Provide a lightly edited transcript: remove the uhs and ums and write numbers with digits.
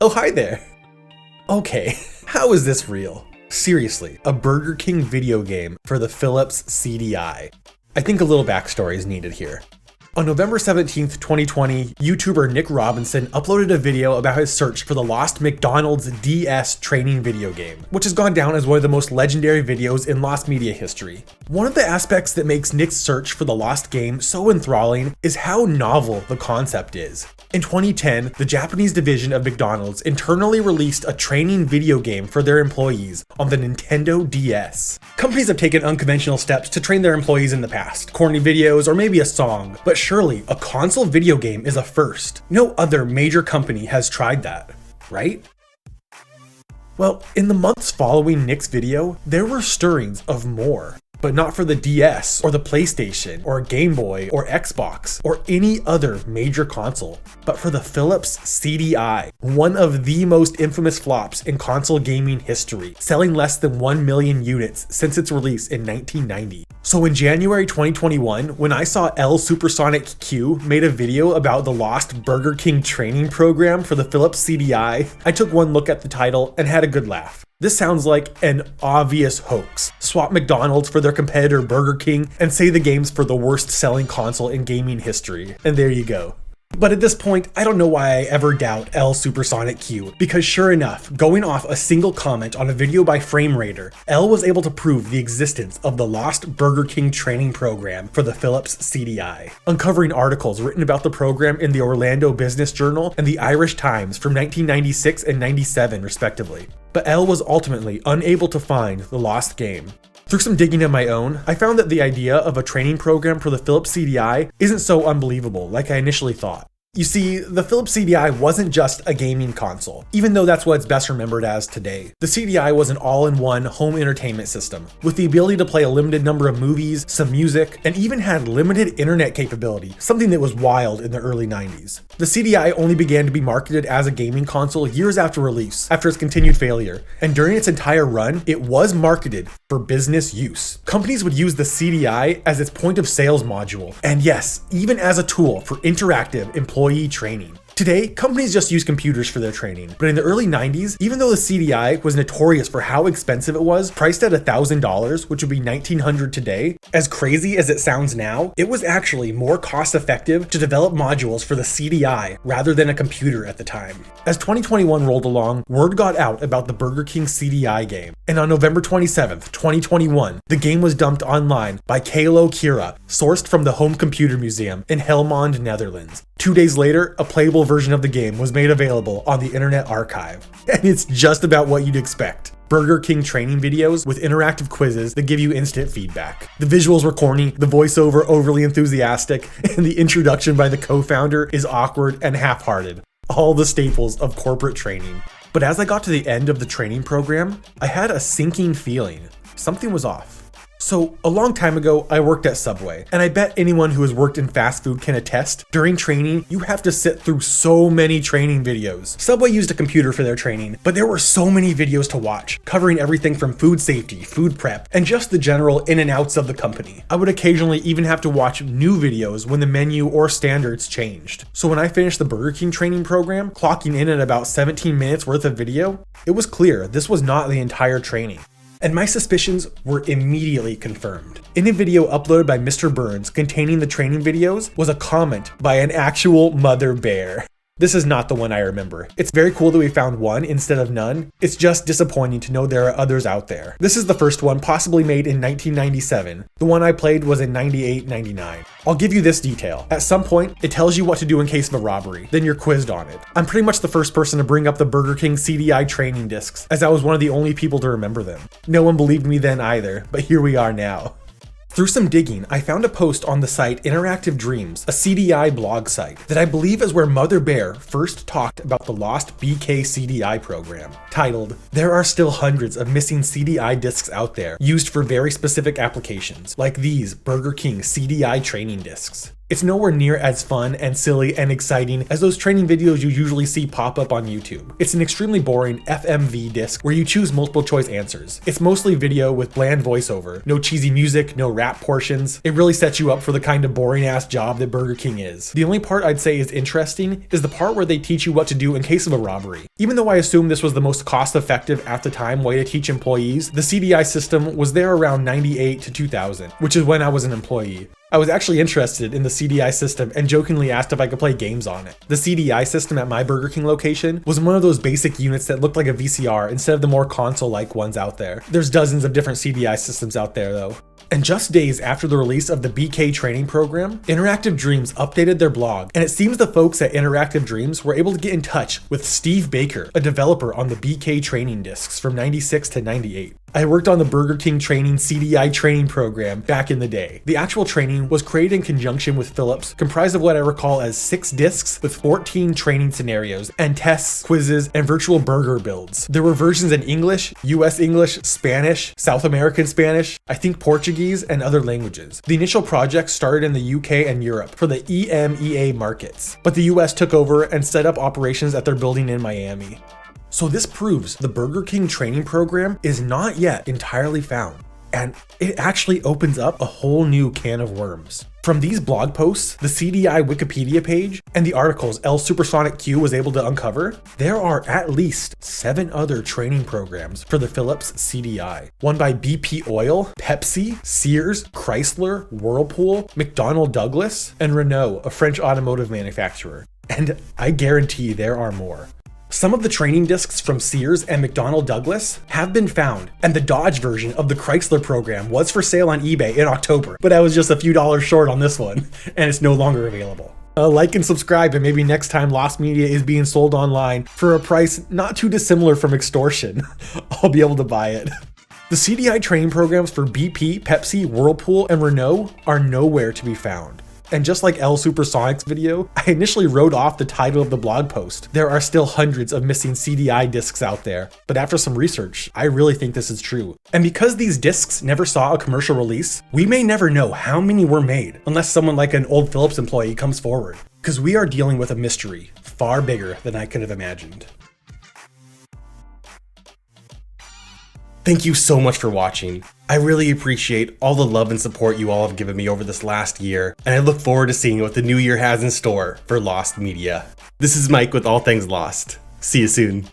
Oh, hi there. Okay, how is this real? Seriously, a Burger King video game for the Philips CDI. I think a little backstory is needed here. On November 17th, 2020, YouTuber Nick Robinson uploaded a video about his search for the lost McDonald's DS training video game, which has gone down as one of the most legendary videos in lost media history. One of the aspects that makes Nick's search for the lost game so enthralling is how novel the concept is. In 2010, the Japanese division of McDonald's internally released a training video game for their employees on the Nintendo DS. Companies have taken unconventional steps to train their employees in the past, corny videos or maybe a song, but surely a console video game is a first. No other major company has tried that, right? Well, in the months following Nick's video, there were stirrings of more. But not for the DS or the PlayStation or Game Boy or Xbox or any other major console, but for the Philips CDI, one of the most infamous flops in console gaming history, selling less than 1 million units since its release in 1990. So in January 2021, when I saw L Supersonic Q made a video about the lost Burger King training program for the Philips CDI, I took one look at the title and had a good laugh. This sounds like an obvious hoax. Swap McDonald's for their competitor Burger King and say the game's for the worst selling console in gaming history. And there you go. But at this point, I don't know why I ever doubt L Supersonic Q, because sure enough, going off a single comment on a video by Frame Raider, L was able to prove the existence of the lost Burger King training program for the Philips CDI, uncovering articles written about the program in the Orlando Business Journal and the Irish Times from 1996 and 97 respectively. But L was ultimately unable to find the lost game. Through some digging of my own, I found that the idea of a training program for the Philips CDI isn't so unbelievable like I initially thought. You see, the Philips CDI wasn't just a gaming console, even though that's what it's best remembered as today. The CDI was an all-in-one home entertainment system, with the ability to play a limited number of movies, some music, and even had limited internet capability, something that was wild in the early 90s. The CDI only began to be marketed as a gaming console years after release, after its continued failure, and during its entire run, it was marketed for business use. Companies would use the CDI as its point of sales module, and yes, even as a tool for interactive employee training. Today, companies just use computers for their training, but in the early 90s, even though the CDI was notorious for how expensive it was, priced at $1,000, which would be $1,900 today, as crazy as it sounds now, it was actually more cost effective to develop modules for the CDI rather than a computer at the time. As 2021 rolled along, word got out about the Burger King CDI game, and on November 27th, 2021, the game was dumped online by Kalo Kira, sourced from the Home Computer Museum in Helmond, Netherlands. 2 days later, a playable version of the game was made available on the Internet Archive. And it's just about what you'd expect. Burger King training videos with interactive quizzes that give you instant feedback. The visuals were corny, the voiceover overly enthusiastic, and the introduction by the co-founder is awkward and half-hearted. All the staples of corporate training. But as I got to the end of the training program, I had a sinking feeling. Something was off. So, a long time ago, I worked at Subway, and I bet anyone who has worked in fast food can attest, during training, you have to sit through so many training videos. Subway used a computer for their training, but there were so many videos to watch, covering everything from food safety, food prep, and just the general in and outs of the company. I would occasionally even have to watch new videos when the menu or standards changed. So when I finished the Burger King training program, clocking in at about 17 minutes worth of video, it was clear this was not the entire training. And my suspicions were immediately confirmed. In a video uploaded by Mr. Burns containing the training videos was a comment by an actual mother bear. This is not the one I remember. It's very cool that we found one instead of none. It's just disappointing to know there are others out there. This is the first one, possibly made in 1997. The one I played was in 98-99. I'll give you this detail. At some point, it tells you what to do in case of a robbery. Then you're quizzed on it. I'm pretty much the first person to bring up the Burger King CDI training discs, as I was one of the only people to remember them. No one believed me then either, but here we are now. Through some digging, I found a post on the site Interactive Dreams, a CDI blog site, that I believe is where Mother Bear first talked about the lost BK CDI program, titled, "There are still hundreds of missing CDI discs out there, used for very specific applications, like these Burger King CDI training discs." It's nowhere near as fun and silly and exciting as those training videos you usually see pop up on YouTube. It's an extremely boring FMV disc where you choose multiple choice answers. It's mostly video with bland voiceover, no cheesy music, no rap portions. It really sets you up for the kind of boring ass job that Burger King is. The only part I'd say is interesting is the part where they teach you what to do in case of a robbery. Even though I assume this was the most cost-effective at the time way to teach employees, the CDI system was there around 98 to 2000, which is when I was an employee. I was actually interested in the CDI system and jokingly asked if I could play games on it. The CDI system at my Burger King location was one of those basic units that looked like a VCR instead of the more console-like ones out there. There's dozens of different CDI systems out there though. And just days after the release of the BK training program, Interactive Dreams updated their blog, and it seems the folks at Interactive Dreams were able to get in touch with Steve Baker, a developer on the BK training discs from 96 to 98. I worked on the Burger King training CDI training program back in the day. The actual training was created in conjunction with Philips, comprised of what I recall as 6 discs with 14 training scenarios and tests, quizzes, and virtual burger builds. There were versions in English, US English, Spanish, South American Spanish, I think Portuguese, and other languages. The initial project started in the UK and Europe for the EMEA markets, but the US took over and set up operations at their building in Miami. So this proves the Burger King training program is not yet entirely found, and it actually opens up a whole new can of worms. From these blog posts, the CDI Wikipedia page, and the articles L Supersonic Q was able to uncover, there are at least 7 other training programs for the Philips CDI. One by BP Oil, Pepsi, Sears, Chrysler, Whirlpool, McDonald Douglas, and Renault, a French automotive manufacturer. And I guarantee there are more. Some of the training discs from Sears and McDonnell Douglas have been found, and the Dodge version of the Chrysler program was for sale on eBay in October, but I was just a few dollars short on this one, and it's no longer available. Like and subscribe, and maybe next time Lost Media is being sold online for a price not too dissimilar from extortion, I'll be able to buy it. The CDI training programs for BP, Pepsi, Whirlpool, and Renault are nowhere to be found. And just like L Supersonic's video, I initially wrote off the title of the blog post. There are still hundreds of missing CDI discs out there, but after some research, I really think this is true. And because these discs never saw a commercial release, we may never know how many were made unless someone like an old Philips employee comes forward. Because we are dealing with a mystery far bigger than I could have imagined. Thank you so much for watching. I really appreciate all the love and support you all have given me over this last year, and I look forward to seeing what the new year has in store for Lost Media. This is Mike with All Things Lost. See you soon.